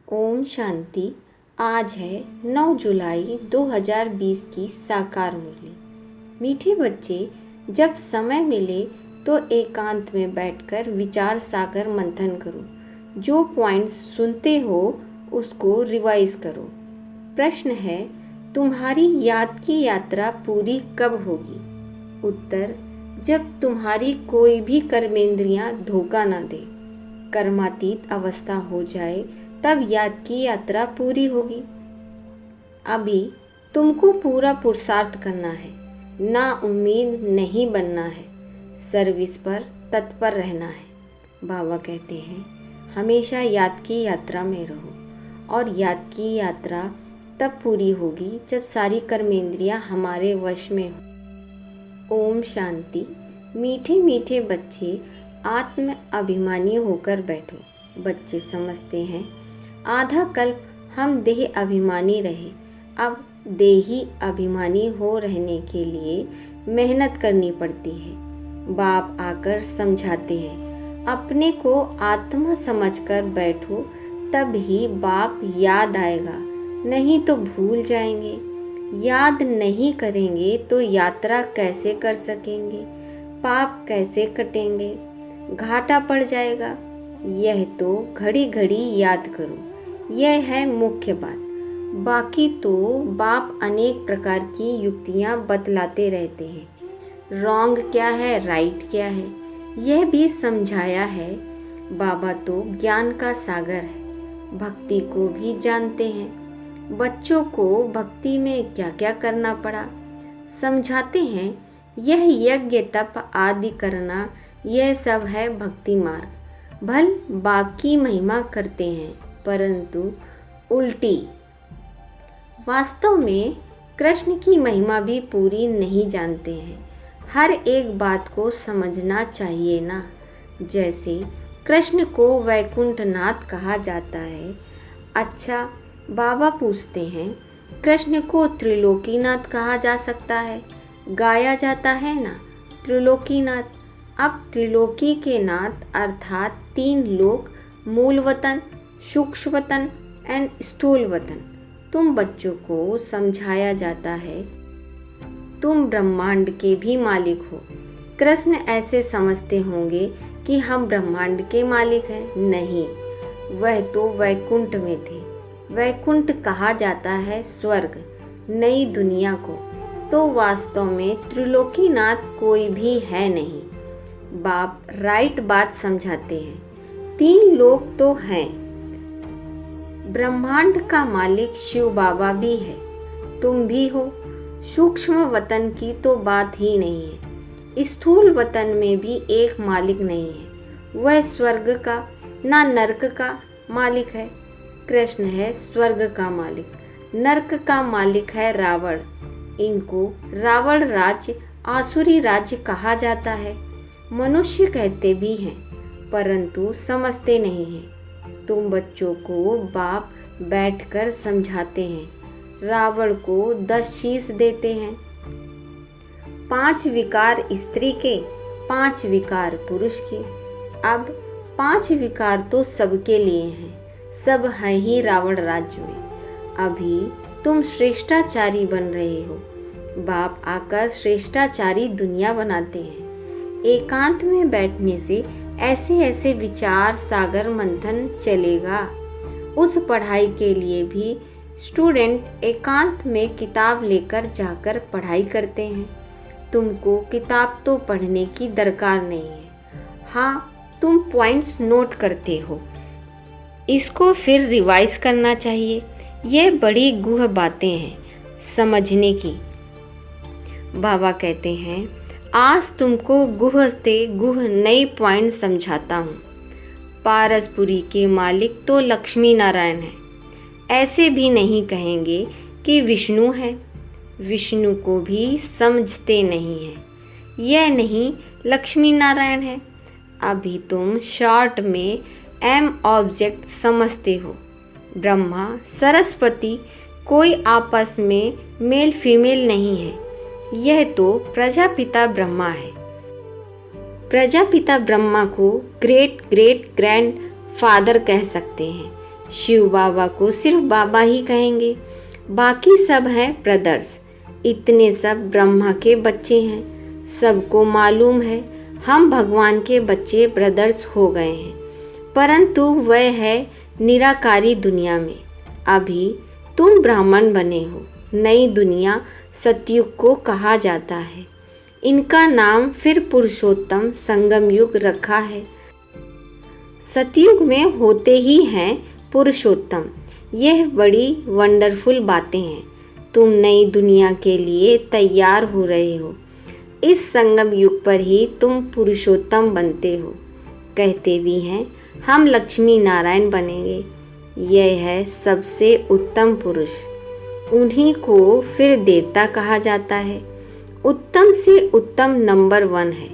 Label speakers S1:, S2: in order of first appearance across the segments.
S1: ओम शांति। आज है 9 जुलाई 2020 की साकार मुरली। मीठे बच्चे, जब समय मिले तो एकांत में बैठकर विचार सागर मंथन करो। जो पॉइंट्स सुनते हो उसको रिवाइज करो। प्रश्न है, तुम्हारी याद की यात्रा पूरी कब होगी? उत्तर, जब तुम्हारी कोई भी कर्मेंद्रियां धोखा ना दे, कर्मातीत अवस्था हो जाए, तब याद की यात्रा पूरी होगी। अभी तुमको पूरा पुरुषार्थ करना है, ना उम्मीद नहीं बनना है, सर्विस पर तत्पर रहना है। बाबा कहते हैं, हमेशा याद की यात्रा में रहो और याद की यात्रा तब पूरी होगी जब सारी कर्मेंद्रियां हमारे वश में हो। ओम शांति। मीठे मीठे बच्चे, आत्म अभिमानी होकर बैठो। बच्चे समझते हैं आधा कल्प हम देह अभिमानी रहे, अब देही अभिमानी हो रहने के लिए मेहनत करनी पड़ती है। बाप आकर समझाते हैं, अपने को आत्मा समझकर बैठो, तब ही बाप याद आएगा, नहीं तो भूल जाएंगे। याद नहीं करेंगे तो यात्रा कैसे कर सकेंगे? पाप कैसे कटेंगे? घाटा पड़ जाएगा। यह तो घड़ी घड़ी याद करो, यह है मुख्य बात। बाकी तो बाप अनेक प्रकार की युक्तियाँ बतलाते रहते हैं। रॉन्ग क्या है, राइट क्या है, यह भी समझाया है। बाबा तो ज्ञान का सागर है, भक्ति को भी जानते हैं। बच्चों को भक्ति में क्या क्या करना पड़ा समझाते हैं। यह यज्ञ तप आदि करना, यह सब है भक्ति मार्ग। भल बाप की महिमा करते हैं, परंतु उल्टी। वास्तव में कृष्ण की महिमा भी पूरी नहीं जानते हैं। हर एक बात को समझना चाहिए ना। जैसे कृष्ण को वैकुंठनाथ कहा जाता है। अच्छा, बाबा पूछते हैं, कृष्ण को त्रिलोकीनाथ कहा जा सकता है? गाया जाता है ना, त्रिलोकीनाथ। अब त्रिलोकी के नाथ अर्थात 3 लोक, मूल वतन, सूक्ष्म वतन एंड स्थूल वतन। तुम बच्चों को समझाया जाता है, तुम ब्रह्मांड के भी मालिक हो। कृष्ण ऐसे समझते होंगे कि हम ब्रह्मांड के मालिक हैं। नहीं, वह तो वैकुंठ में थे। वैकुंठ कहा जाता है स्वर्ग, नई दुनिया को। तो वास्तव में त्रिलोकीनाथ कोई भी है नहीं। बाप राइट बात समझाते हैं। 3 लोक तो हैं। ब्रह्मांड का मालिक शिव बाबा भी है, तुम भी हो। सूक्ष्म वतन की तो बात ही नहीं है। स्थूल वतन में भी एक मालिक नहीं है। वह स्वर्ग का ना नरक का मालिक है। कृष्ण है स्वर्ग का मालिक, नरक का मालिक है रावण। इनको रावण राज्य, आसुरी राज्य कहा जाता है। मनुष्य कहते भी हैं, परंतु समझते नहीं हैं। तुम बच्चों को बाप बैठकर समझाते हैं। रावण को 10 शीश देते हैं। 5 विकार स्त्री के, 5 विकार पुरुष के। अब 5 विकार तो सबके लिए हैं, सब हैं ही रावण राज्य में। अभी तुम श्रेष्ठाचारी बन रहे हो। बाप आकर श्रेष्ठाचारी दुनिया बनाते हैं। एकांत में बैठने से ऐसे ऐसे विचार सागर मंथन चलेगा। उस पढ़ाई के लिए भी स्टूडेंट एकांत में किताब लेकर जाकर पढ़ाई करते हैं। तुमको किताब तो पढ़ने की दरकार नहीं है। हाँ, तुम पॉइंट्स नोट करते हो, इसको फिर रिवाइज करना चाहिए। ये बड़ी गुह बातें हैं समझने की। बाबा कहते हैं, आज तुमको गुह से गुह नई पॉइंट समझाता हूँ। पारसपुरी के मालिक तो लक्ष्मी नारायण है। ऐसे भी नहीं कहेंगे कि विष्णु है। विष्णु को भी समझते नहीं हैं। यह नहीं लक्ष्मी नारायण है। अभी तुम शॉर्ट में एम ऑब्जेक्ट समझते हो। ब्रह्मा सरस्वती कोई आपस में मेल फीमेल नहीं है। यह तो प्रजापिता ब्रह्मा है। प्रजापिता ब्रह्मा को ग्रेट ग्रेट ग्रैंड फादर कह सकते हैं। शिव बाबा को सिर्फ बाबा ही कहेंगे, बाकी सब हैं ब्रदर्स। इतने सब ब्रह्मा के बच्चे हैं। सबको मालूम है हम भगवान के बच्चे ब्रदर्स हो गए हैं, परंतु वह है निराकारी दुनिया में। अभी तुम ब्राह्मण बने हो। नई दुनिया सतयुग को कहा जाता है। इनका नाम फिर पुरुषोत्तम संगम युग रखा है। सतयुग में होते ही हैं पुरुषोत्तम। यह बड़ी वंडरफुल बातें हैं। तुम नई दुनिया के लिए तैयार हो रहे हो। इस संगम युग पर ही तुम पुरुषोत्तम बनते हो। कहते भी हैं हम लक्ष्मी नारायण बनेंगे। यह है सबसे उत्तम पुरुष। उन्हीं को फिर देवता कहा जाता है। उत्तम से उत्तम नंबर 1 है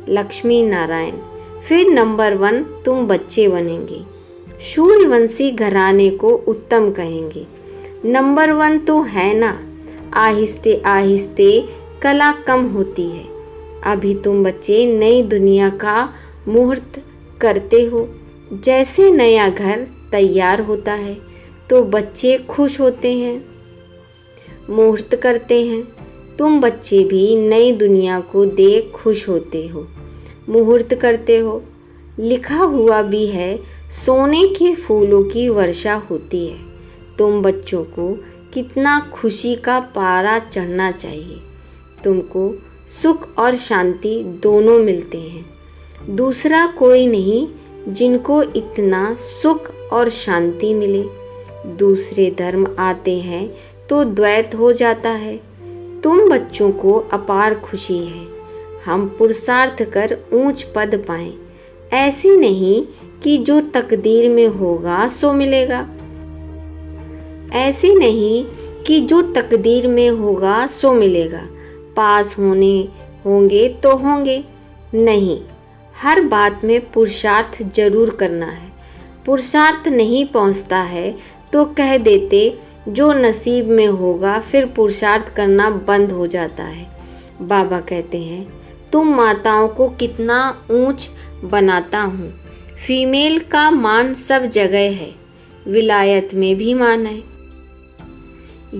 S1: लक्ष्मी नारायण। फिर नंबर 1 तुम बच्चे बनेंगे। सूर्यवंशी घराने को उत्तम कहेंगे। नंबर 1 तो है ना। आहिस्ते आहिस्ते कला कम होती है। अभी तुम बच्चे नई दुनिया का मुहूर्त करते हो। जैसे नया घर तैयार होता है तो बच्चे खुश होते हैं, मुहूर्त करते हैं। तुम बच्चे भी नई दुनिया को देख खुश होते हो, मुहूर्त करते हो। लिखा हुआ भी है सोने के फूलों की वर्षा होती है। तुम बच्चों को कितना खुशी का पारा चढ़ना चाहिए। तुमको सुख और शांति दोनों मिलते हैं। दूसरा कोई नहीं जिनको इतना सुख और शांति मिले। दूसरे धर्म आते हैं तो द्वैत हो जाता है। तुम बच्चों को अपार खुशी है। हम पुरुषार्थ कर ऊंच पद पाएं। ऐसे नहीं कि जो तकदीर में होगा सो मिलेगा। ऐसे नहीं कि जो तकदीर में होगा सो मिलेगा। पास होंगे तो होंगे। नहीं, हर बात में पुरुषार्थ जरूर करना है। पुरुषार्थ नहीं पहुंचता है तो कह देते जो नसीब में होगा। फिर पुरुषार्थ करना बंद हो जाता है। बाबा कहते हैं तुम माताओं को कितना ऊंच बनाता हूँ। फीमेल का मान सब जगह है। विलायत में भी मान है।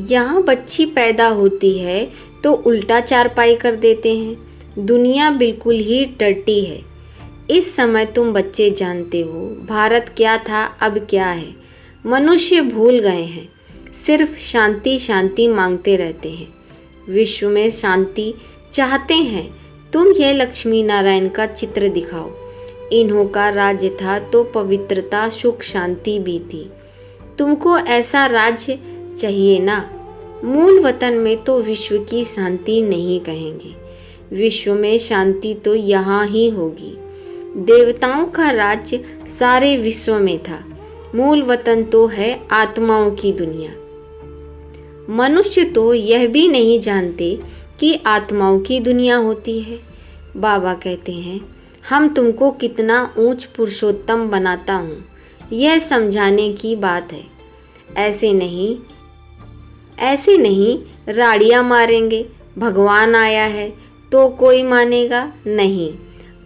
S1: यहाँ बच्ची पैदा होती है तो उल्टा चारपाई कर देते हैं। दुनिया बिल्कुल ही डर्टी है। इस समय तुम बच्चे जानते हो भारत क्या था अब क्या है। मनुष्य भूल गए हैं। सिर्फ शांति शांति मांगते रहते हैं। विश्व में शांति चाहते हैं। तुम यह लक्ष्मी नारायण का चित्र दिखाओ। इन्हों का राज्य था तो पवित्रता सुख शांति भी थी। तुमको ऐसा राज्य चाहिए ना। मूल वतन में तो विश्व की शांति नहीं कहेंगे। विश्व में शांति तो यहाँ ही होगी। देवताओं का राज्य सारे विश्व में था। मूल वतन तो है आत्माओं की दुनिया। मनुष्य तो यह भी नहीं जानते कि आत्माओं की दुनिया होती है। बाबा कहते हैं हम तुमको कितना ऊंच पुरुषोत्तम बनाता हूँ, यह समझाने की बात है। ऐसे नहीं राड़ियाँ मारेंगे भगवान आया है तो कोई मानेगा नहीं,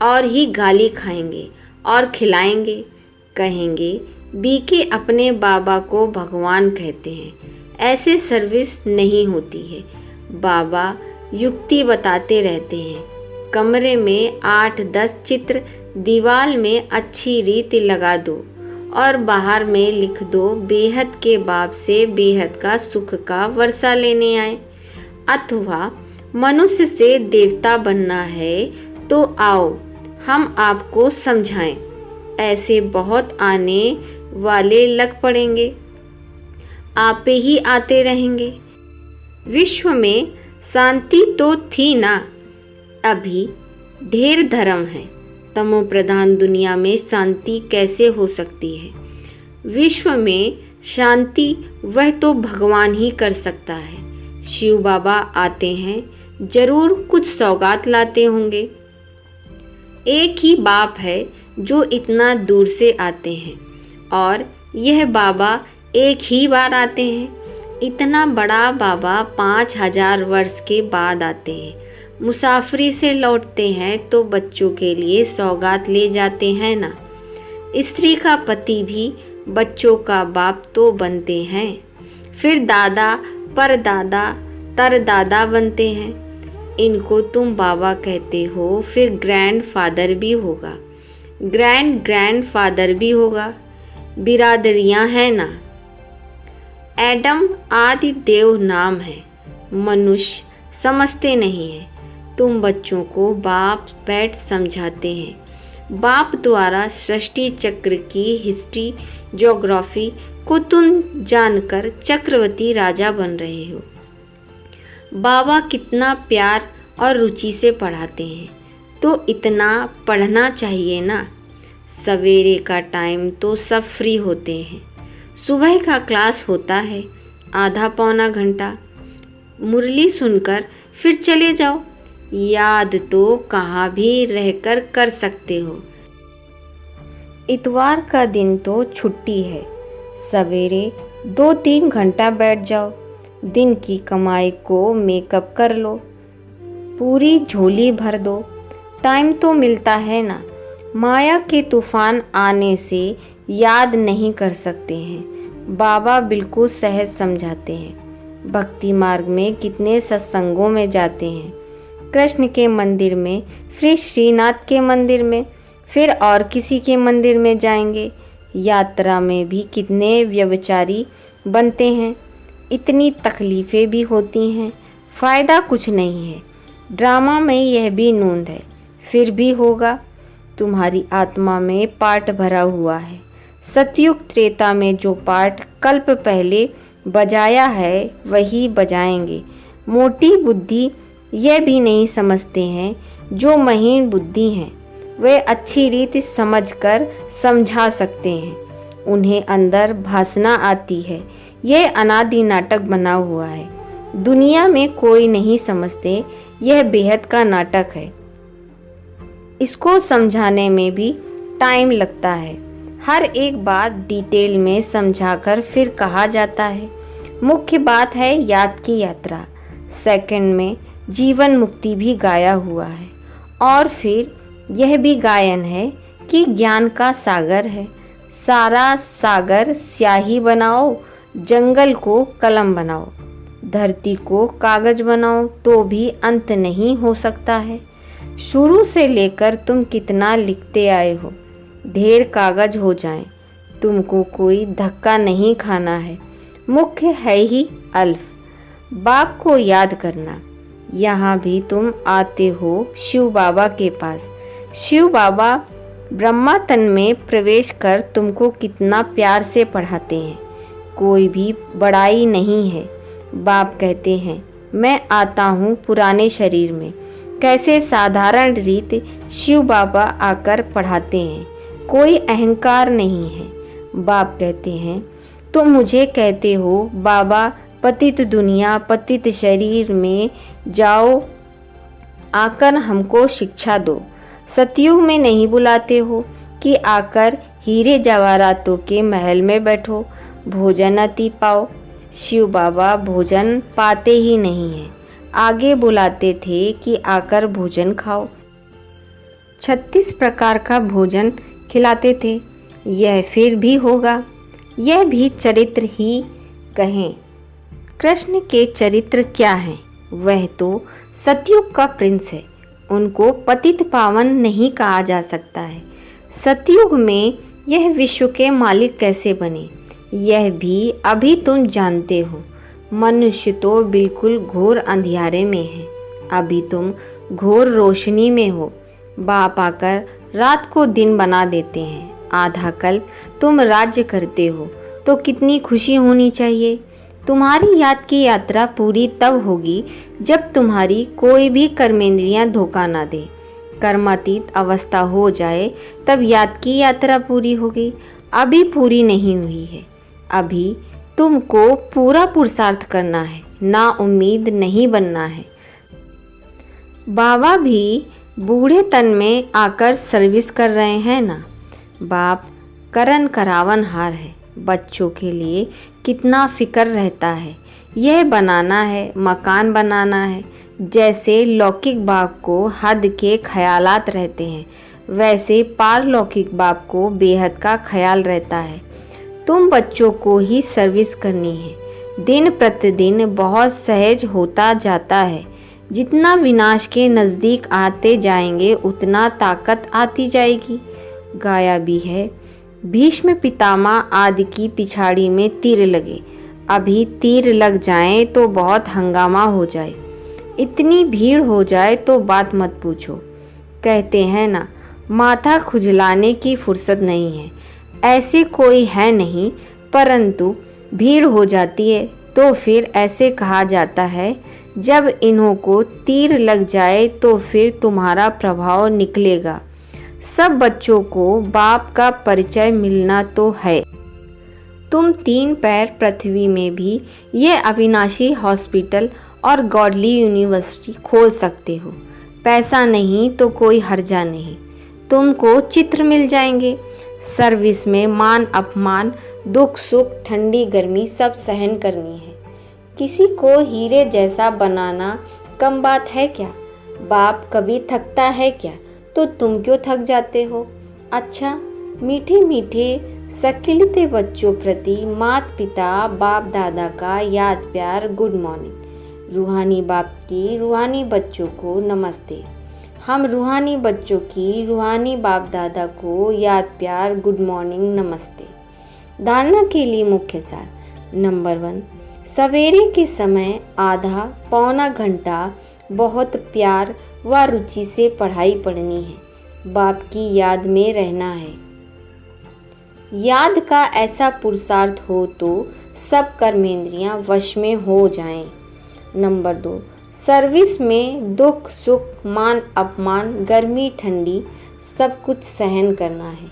S1: और ही गाली खाएंगे और खिलाएंगे। कहेंगे बीके अपने बाबा को भगवान कहते हैं। ऐसे सर्विस नहीं होती है। बाबा युक्ति बताते रहते हैं। कमरे में 8-10 चित्र, दीवार में अच्छी रीत लगा दो और बाहर में लिख दो बेहद के बाप से बेहद का सुख का वर्षा लेने आए। अथवा मनुष्य से देवता बनना है तो आओ हम आपको समझाएं। ऐसे बहुत आने वाले लग पड़ेंगे। आपे ही आते रहेंगे। विश्व में शांति तो थी ना। अभी ढेर धर्म है। तमो प्रधान दुनिया में शांति कैसे हो सकती है। विश्व में शांति वह तो भगवान ही कर सकता है। शिव बाबा आते हैं, जरूर कुछ सौगात लाते होंगे। एक ही बाप है जो इतना दूर से आते हैं और यह बाबा एक ही बार आते हैं। इतना बड़ा बाबा 5000 वर्ष के बाद आते हैं। मुसाफरी से लौटते हैं तो बच्चों के लिए सौगात ले जाते हैं ना। स्त्री का पति भी बच्चों का बाप तो बनते हैं, फिर दादा, परदादा, तरदादा बनते हैं। इनको तुम बाबा कहते हो, फिर ग्रैंडफादर भी होगा, ग्रैंडफादर भी होगा। बिरादरियां हैं ना। एडम आदि देव नाम है, मनुष्य समझते नहीं हैं। तुम बच्चों को बाप बैठ समझाते हैं। बाप द्वारा सृष्टि चक्र की हिस्ट्री, ज्योग्राफी को तुम जानकर चक्रवर्ती राजा बन रहे हो। बाबा कितना प्यार और रुचि से पढ़ाते हैं, तो इतना पढ़ना चाहिए ना। सवेरे का टाइम तो सब फ्री होते हैं। सुबह का क्लास होता है, आधा पौना घंटा। मुरली सुनकर फिर चले जाओ। याद तो कहाँ भी रहकर कर सकते हो। इतवार का दिन तो छुट्टी है। सवेरे 2-3 घंटा बैठ जाओ। दिन की कमाई को मेकअप कर लो, पूरी झोली भर दो। टाइम तो मिलता है ना। माया के तूफान आने से याद नहीं कर सकते हैं। बाबा बिल्कुल सहज समझाते हैं। भक्ति मार्ग में कितने सत्संगों में जाते हैं, कृष्ण के मंदिर में, फिर श्रीनाथ के मंदिर में, फिर और किसी के मंदिर में जाएंगे। यात्रा में भी कितने व्यभिचारी बनते हैं। इतनी तकलीफ़ें भी होती हैं, फ़ायदा कुछ नहीं है। ड्रामा में यह भी नूंद है, फिर भी होगा। तुम्हारी आत्मा में पाठ भरा हुआ है। सतयुग त्रेता में जो पाठ कल्प पहले बजाया है, वही बजाएंगे। मोटी बुद्धि यह भी नहीं समझते हैं। जो महीन बुद्धि हैं, वे अच्छी रीति समझकर समझा सकते हैं। उन्हें अंदर भासना आती है। यह अनादि नाटक बना हुआ है। दुनिया में कोई नहीं समझते, यह बेहद का नाटक है। इसको समझाने में भी टाइम लगता है। हर एक बात डिटेल में समझाकर फिर कहा जाता है। मुख्य बात है याद की यात्रा। सेकंड में जीवन मुक्ति भी गाया हुआ है। और फिर यह भी गायन है कि ज्ञान का सागर है। सारा सागर स्याही बनाओ, जंगल को कलम बनाओ, धरती को कागज बनाओ, तो भी अंत नहीं हो सकता है। शुरू से लेकर तुम कितना लिखते आए हो, ढेर कागज हो जाएं, तुमको कोई धक्का नहीं खाना है। मुख्य है ही अल्फ, बाप को याद करना। यहाँ भी तुम आते हो शिव बाबा के पास। शिव बाबा ब्रह्मा तन में प्रवेश कर तुमको कितना प्यार से पढ़ाते हैं। कोई भी बड़ाई नहीं है। बाप कहते हैं, मैं आता हूँ पुराने शरीर में। कैसे साधारण रीत शिव बाबा आकर पढ़ाते हैं। कोई अहंकार नहीं है। बाप कहते हैं, तुम मुझे कहते हो बाबा पतित दुनिया, पतित शरीर में जाओ, आकर हमको शिक्षा दो। सतयुग में नहीं बुलाते हो कि आकर हीरे जवाहरातों के महल में बैठो, भोजन अति पाओ। शिव बाबा भोजन पाते ही नहीं हैं। आगे बुलाते थे कि आकर भोजन खाओ। 36 प्रकार का भोजन खिलाते थे। यह फिर भी होगा। यह भी चरित्र ही कहें। कृष्ण के चरित्र क्या हैं? वह तो सतयुग का प्रिंस है। उनको पतित पावन नहीं कहा जा सकता है। सतयुग में यह विश्व के मालिक कैसे बने, यह भी अभी तुम जानते हो। मनुष्य तो बिल्कुल घोर अंधियारे में है, अभी तुम घोर रोशनी में हो। बाप आकर रात को दिन बना देते हैं। आधा कल्प तुम राज्य करते हो, तो कितनी खुशी होनी चाहिए। तुम्हारी याद की यात्रा पूरी तब होगी जब तुम्हारी कोई भी कर्मेंद्रियां धोखा ना दे। कर्मातीत अवस्था हो जाए तब याद की यात्रा पूरी होगी। अभी पूरी नहीं हुई है। अभी तुमको पूरा पुरुषार्थ करना है, ना उम्मीद नहीं बनना है। बाबा भी बूढ़े तन में आकर सर्विस कर रहे हैं ना। बाप करन करावन हार है। बच्चों के लिए कितना फिक्र रहता है। यह बनाना है, मकान बनाना है। जैसे लौकिक बाग को हद के ख्यालात रहते हैं, वैसे पारलौकिक बाप को बेहद का ख्याल रहता है। तुम बच्चों को ही सर्विस करनी है। दिन प्रतिदिन बहुत सहज होता जाता है। जितना विनाश के नज़दीक आते जाएंगे उतना ताकत आती जाएगी। गाया भी है, भीष्म पितामह आदि की पिछाड़ी में तीर लगे, अभी तीर लग जाए तो बहुत हंगामा हो जाए, इतनी भीड़ हो जाए तो बात मत पूछो। कहते हैं ना, माथा खुजलाने की फुर्सत नहीं है। ऐसे कोई है नहीं, परंतु भीड़ हो जाती है तो फिर ऐसे कहा जाता है, जब इन्हों को तीर लग जाए तो फिर तुम्हारा प्रभाव निकलेगा। सब बच्चों को बाप का परिचय मिलना तो है। तुम 3 पैर पृथ्वी में भी ये अविनाशी हॉस्पिटल और गॉडली यूनिवर्सिटी खोल सकते हो। पैसा नहीं तो कोई हर्जा नहीं, तुमको चित्र मिल जाएंगे। सर्विस में मान अपमान, दुख सुख, ठंडी गर्मी सब सहन करनी है। किसी को हीरे जैसा बनाना कम बात है क्या? बाप कभी थकता है क्या? तो तुम क्यों थक जाते हो? अच्छा, मीठे मीठे सकिलते बच्चों प्रति माता पिता बाप दादा का याद प्यार गुड मॉर्निंग। रूहानी बाप की रूहानी बच्चों को नमस्ते। हम रूहानी बच्चों की रूहानी बाप दादा को याद प्यार गुड मॉर्निंग नमस्ते। धारणा के लिए मुख्य सार। नंबर 1, सवेरे के समय आधा पौना घंटा बहुत प्यार व रुचि से पढ़ाई पढ़नी है। बाप की याद में रहना है। याद का ऐसा पुरुषार्थ हो तो सब कर्मेंद्रियां वश में हो जाएं। नंबर 2, सर्विस में दुख सुख, मान अपमान, गर्मी ठंडी सब कुछ सहन करना है।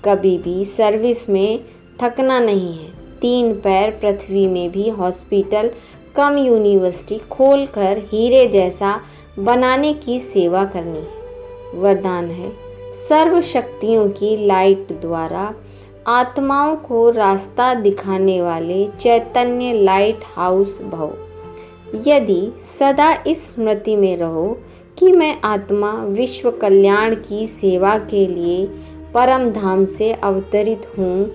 S1: कभी भी सर्विस में थकना नहीं है। 3 पैर पृथ्वी में भी हॉस्पिटल कम यूनिवर्सिटी खोलकर हीरे जैसा बनाने की सेवा करनी है। वरदान है, सर्व शक्तियों की लाइट द्वारा आत्माओं को रास्ता दिखाने वाले चैतन्य लाइट हाउस भव। यदि सदा इस स्मृति में रहो कि मैं आत्मा विश्व कल्याण की सेवा के लिए परम धाम से अवतरित हूँ,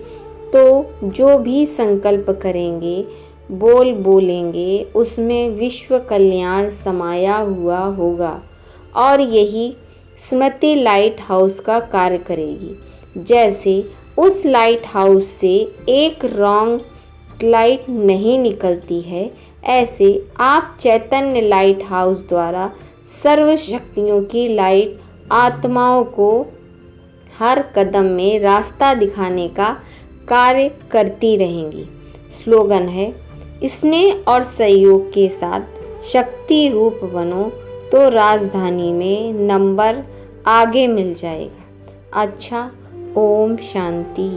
S1: तो जो भी संकल्प करेंगे, बोलेंगे, उसमें विश्व कल्याण समाया हुआ होगा और यही स्मृति लाइट हाउस का कार्य करेगी। जैसे उस लाइट हाउस से एक रॉन्ग लाइट नहीं निकलती है, ऐसे आप चैतन्य लाइट हाउस द्वारा सर्व शक्तियों की लाइट आत्माओं को हर कदम में रास्ता दिखाने का कार्य करती रहेंगी। स्लोगन है, स्नेह और सहयोग के साथ शक्ति रूप बनो तो राजधानी में नंबर आगे मिल जाएगा। अच्छा, ओम शांति।